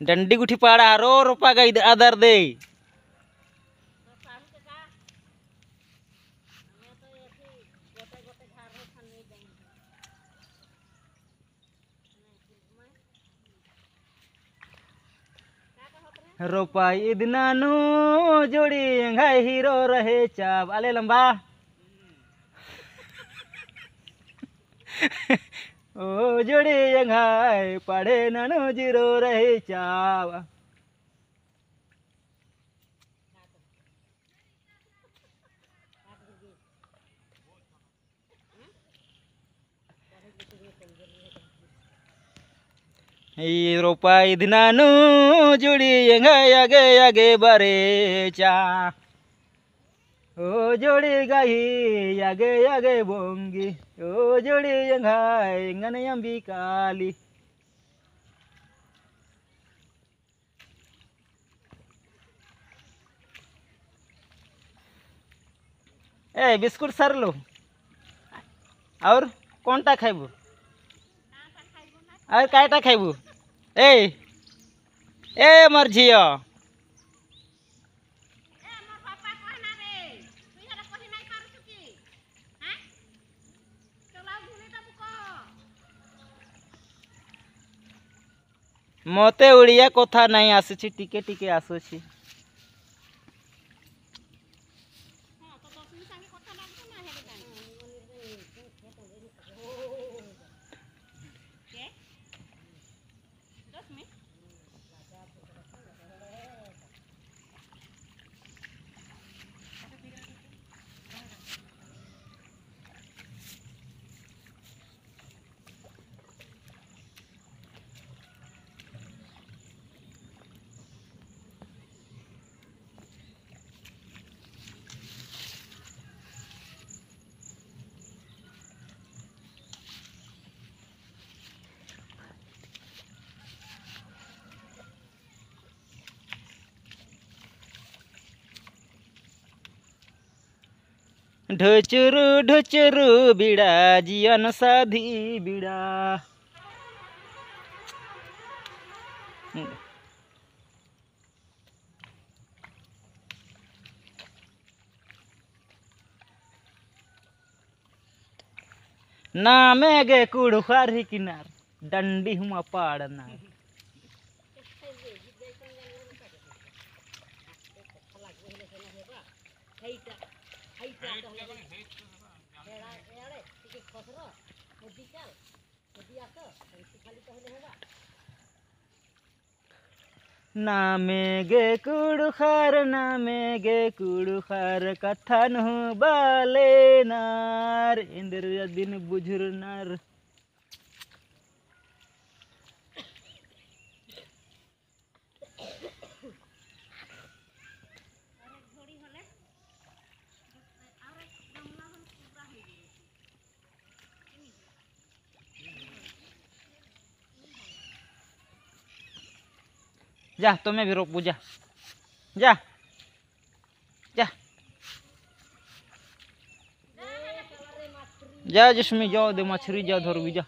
डंडी गुठी पाड़ा रो रोपा गई आदर दे रोपाई दिनानु जोड़ी घाई हीरो रहे चाब आले लंबा ओ जोड़ी घाई पढ़े नानु जीरो रहे चाब रोपाई दिनानु जुड़ी आगे आगे बारे चा ओ जोड़ी गाही आगे आगे बोंगी ओ जोड़ी यंगाई ngane yambi kali ए बिस्कुट सर लो और कौन टा खाइबू और काटा खाइबू ए मोर झियो मते उड़िया कथा नहीं आसुची टिके टिके आसुची ढोचरू ढोचरू बिड़ा जियन साधी बिड़ा ना मैं गे कुड़खार ही किनार डंडी हुआ पाड़ना नामे गे कुड़खार कथा नु बाले नार इंद्र दिन बुझुर नार जा तुम्हें भी रोक बुझा जा जा जा जिसमें जाओ दे मछली जा धर भी जा।